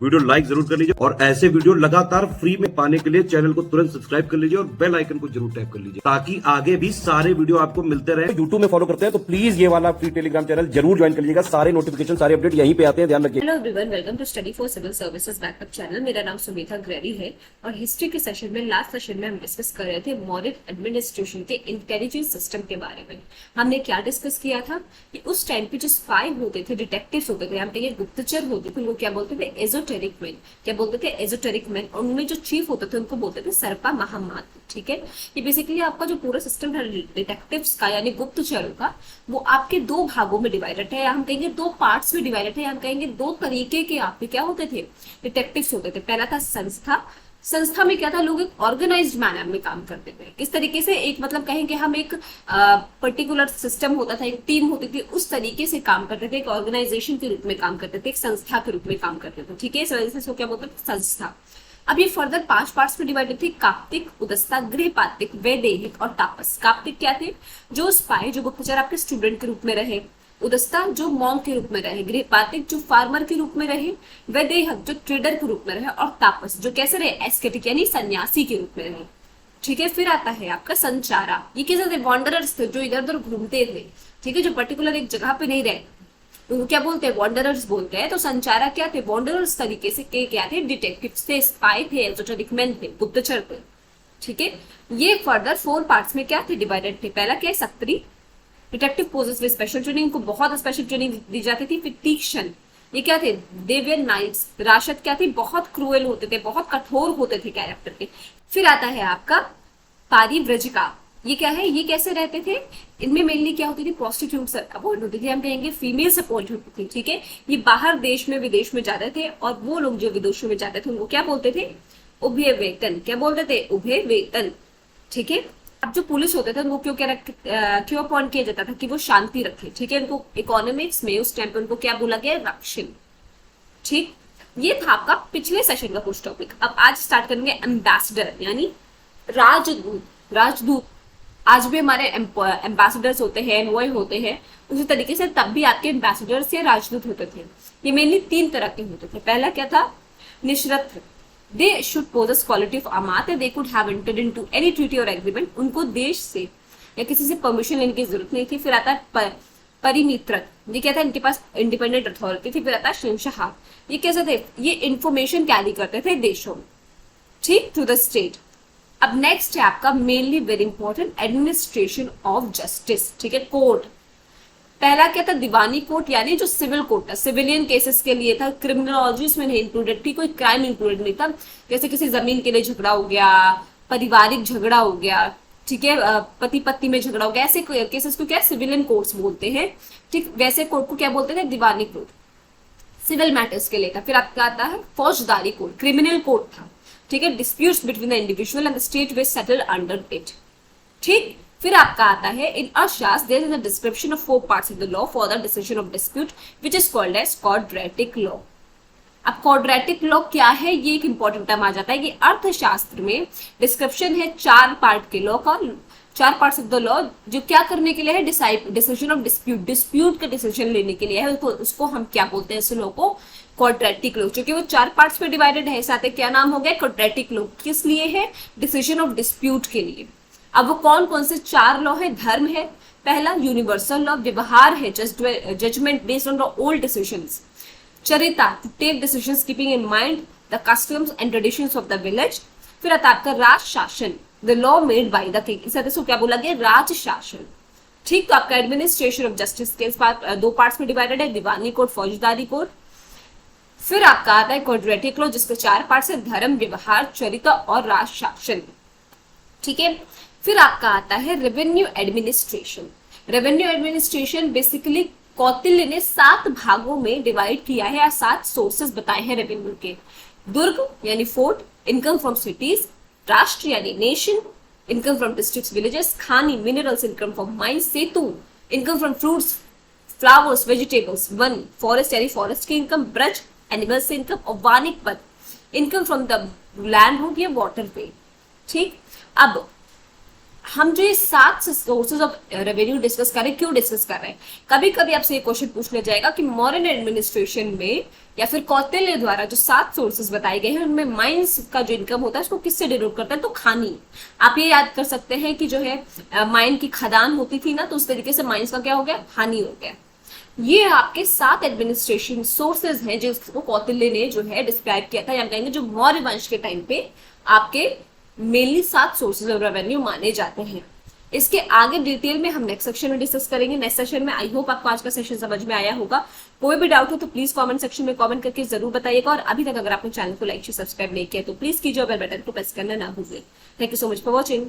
Video like जरूर कर लीजिए और ऐसे वीडियो लगातार फ्री में पाने के लिए चैनल को तुरंत सब्सक्राइब कर लीजिए और बेल आइकन को जरूर टैप कर लीजिए ताकि आगे भी सारे वीडियो आपको मिलते रहे। यूट्यूब में फॉलो करते हैं तो प्लीज ये वाला फ्री टेलीग्राम चैनल जरूर ज्वाइन कर लीजिएगा, सारे नोटिफिकेशन सारे अपडेट यहीं पे आते हैं, ध्यान रखिए। Hello everyone, welcome to study for civil services backup channel. मेरा नाम सुमिता ग्रेरी है और हिस्ट्री के सेशन में लास्ट सेशन में हम डिस्कस कर रहे थे मॉडर्न एडमिनिस्ट्रेशन के इंटेलिजेंस सिस्टम के बारे में। हमने क्या डिस्कस किया था कि उस टाइम पे जो स्पाई होते थे, डिटेक्टिव्स होते थे, हम कहेंगे गुप्तचर होते थे, वो क्या बोलते थे? Esoteric man. क्या बोलते थे? Esoteric man. और उनमें जो चीफ होते थे उनको बोलते थे सरपा महामात। ठीक है, ये बेसिकली आपका जो पूरा सिस्टम है डिटेक्टिव्स का यानी गुप्तचरों का, वो आपके दो भागों में डिवाइडेड है, या हम कहेंगे दो पार्ट्स में डिवाइडेड है, या हम कहेंगे दो तरीके के आपके क्या होते थे? डिटेक्टिव्स होते थे। पहला था संस्था। संस्था में क्या था? लोग एक ऑर्गेनाइज्ड मैनर में काम करते थे। किस तरीके से? एक मतलब कहेंगे हम एक पर्टिकुलर सिस्टम होता था, एक टीम होती थी, उस तरीके से काम करते थे, एक ऑर्गेनाइजेशन के रूप में काम करते थे, एक संस्था के रूप में काम करते थे। ठीक है, इस वजह से इसको क्या बोलते थे? संस्था। अब ये फर्दर 5 पार्ट्स में डिवाइडेड थे: काप्तिक, उदस्ता, गृहपातिक, वैदेहिक और तापस। काप्तिक क्या थे? जो स्पाई, जो गुप्तचर आपके स्टूडेंट के रूप में रहे। उदस्ता जो मॉन्क के रूप में रहे। गृहपातिक जो फार्मर के रूप में रहे। वैदेहक जो ट्रेडर के रूप में रहे। और तापस जो कैसे रहे? एस्केटिक यानी सन्यासी के रूप में रहे। ठीक है, फिर आता है आपका संचारा। ये कैसे थे? वॉन्डरर्स थे, जो इधर उधर घूमते थे। ठीक है, जो पर्टिकुलर एक जगह पे नहीं रहे, उनको क्या बोलते हैं? वॉन्डरर्स बोलते हैं। तो संचारा क्या थे? वॉन्डरर्स तरीके से के क्या थे? डिटेक्टिव्स थे, स्पाई थे, एजोटेरिक मैन थे, गुप्तचर थे। ठीक है, ये फर्दर 4 पार्ट्स में क्या थे? डिवाइडेड थे। पहला क्या है? सक्रिय। Detective poses with special training, को बहुत स्पेशल ट्रेनिंग दी जाती थी। फिर तीक्ष्ण, ये क्या थे? दे वर नाइट्स। राशद क्या थे? बहुत क्रूएल होते थे, बहुत कठोर होते थे कैरेक्टर के। फिर आता है आपका पारिव्रजिका। ये क्या है? ये कैसे रहते थे? इनमें मेनली क्या होती थी? प्रोस्टिट्यूट्स अपॉइंट होती थी, हम कहेंगे फीमेल्स अपॉइंट होती थी। ठीक है, ये बाहर देश में विदेश में जाते थे और वो लोग जो विदेशों में जाते थे उनको क्या बोलते थे? उभय वेतन। क्या बोलते थे? उभय वेतन। ठीक है, अब जो पुलिस होते थे उनको क्यों अपॉइंट किया जाता था? कि वो शांति रखे। ठीक है, उनको इकोनॉमिक्स में उस टाइम पे उनको क्या बोला गया? रक्षण। ठीक, ये था आपका पिछले सेशन का कुछ टॉपिक। अब आज स्टार्ट करेंगे एम्बेसडर यानी राजदूत। राजदूत आज भी हमारे एम्बेसडर्स होते हैं, एनवॉय होते हैं, उसी तरीके से तब भी आपके एम्बेसडर्स या राजदूत होते थे। ये मेनली 3 तरह के होते थे। पहला क्या था? निशरथ। They should possess quality of amat and they could have entered into any treaty or agreement. उनको देश से या किसी से परमिशन लेने की जरूरत नहीं थी। फिर आता है परिमित्रक। ये क्या था? इनके पास इंडिपेंडेंट अथॉरिटी थी। फिर आता है शहंशाह। ये कैसे थे? ये इंफॉर्मेशन कैरी करते थे देशों में, ठीक, टू द स्टेट। अब नेक्स्ट है आपका mainly very important administration of justice. ठीक है, कोर्ट। पहला क्या था? दीवानी कोर्ट यानी जो सिविल कोर्ट था, सिविलियन केसेस के लिए था। क्रिमिनोलॉजी इसमें नहीं इंक्लूडेड थी, कोई क्राइम इंक्लूडेड नहीं था। जैसे किसी जमीन के लिए झगड़ा हो गया, पारिवारिक झगड़ा हो गया, ठीक है, पति पत्नी में झगड़ा हो गया, ऐसे केसेस को क्या सिविलियन कोर्ट्स बोलते हैं। ठीक, वैसे कोर्ट को क्या बोलते थे? दीवानी कोर्ट, सिविल मैटर्स के लिए था। फिर आपका आता है फौजदारी कोर्ट, क्रिमिनल कोर्ट था। ठीक है, disputes between the individual and the state were settled under it. ठीक, फिर आपका आता है in Arthashastra there is a description of 4 parts of the law for the decision of dispute which is called as quadratic law. अब quadratic law क्या है? ये एक इंपॉर्टेंट टर्म आ जाता है। ये अर्थशास्त्र में डिस्क्रिप्शन है 4 पार्ट के लॉ का, 4 पार्ट्स ऑफ द लॉ, जो क्या करने के लिए है? डिसीजन ऑफ डिस्प्यूट, डिस्प्यूट का डिसीजन लेने के लिए है। तो उसको हम क्या बोलते हैं? इस लॉ को क्वाड्रेटिक लॉ। क्योंकि वो 4 पार्ट्स में डिवाइडेड है, साथ ही क्या नाम हो गया? Quadratic law. किस लिए है? डिसीजन ऑफ डिस्प्यूट के लिए। अब वो कौन कौन से 4 लॉ है? धर्म है पहला, यूनिवर्सल लॉ। व्यवहार है judgment based on the old decisions. चरिता, to take decisions keeping in mind the customs and traditions of the village. फिर आता आपका राज शासन, the law made by the king. इसको क्या बोला गया? राज शासन। ठीक, तो आपका एडमिनिस्ट्रेशन ऑफ जस्टिस के 2 पार्ट्स में डिवाइडेड है, दीवानी कोर्ट, फौजदारी कोर्ट। फिर आपका आता है क्वाड्रेटिक लॉ, जिसके 4 पार्ट्स है, धर्म, व्यवहार, चरिता और राज शासन। ठीक है, फिर आपका आता है revenue administration. Revenue administration basically Kautilya ने 7 भागों में डिवाइड किया है, या 7 सोर्सेस बताए हैं रेवेन्यू के। दुर्ग यानी फोर्ट, इनकम फ्रॉम सिटीज, राष्ट्र यानी nation, income from districts villages, खानी मिनरल्स, इनकम फ्रॉम माइंस, सेतु, income from fruits flowers vegetables, वन फॉरेस्ट यानी फॉरेस्ट की इनकम, ब्रज एनिमल्स से इनकम, और वानिक पद income from the land route या वाटर पे। ठीक, अब हम जो ये 7 सोर्सेज ऑफ रेवेन्यू डिस्कस कर रहे हैं, क्यों डिस्कस कर रहे हैं? कभी कभी आपसे ये क्वेश्चन पूछ लिया जाएगा कि मॉडर्न एडमिनिस्ट्रेशन में या फिर कौटिल्य द्वारा जो 7 सोर्सेज बताए गए हैं उनमें माइंस का जो इनकम होता है उसको किससे डिनोट करता है? तो खानी। आप ये याद कर सकते हैं कि जो है माइन की खदान होती थी ना, तो उस तरीके से माइंस का क्या हो गया? खानी हो गया। ये आपके 7 एडमिनिस्ट्रेशन सोर्सेज हैं जिसको कौटिल्य ने जो है डिस्क्राइब किया था, या कहेंगे जो मौर्य वंश के टाइम पे आपके मेनली 7 सोर्सेज ऑफ रेवेन्यू माने जाते हैं। इसके आगे डिटेल में हम नेक्स्ट सेक्शन में डिस्कस करेंगे। नेक्स्ट सेशन में आई होप आपको आज का सेशन समझ में आया होगा। कोई भी डाउट हो तो प्लीज कमेंट सेक्शन में कमेंट करके जरूर बताइएगा, और अभी तक अगर आपने चैनल को लाइक से सब्सक्राइब नहीं किया तो प्लीज कीजिए और बेल बटन को प्रेस करना ना भूलिए। Thank you so much for watching.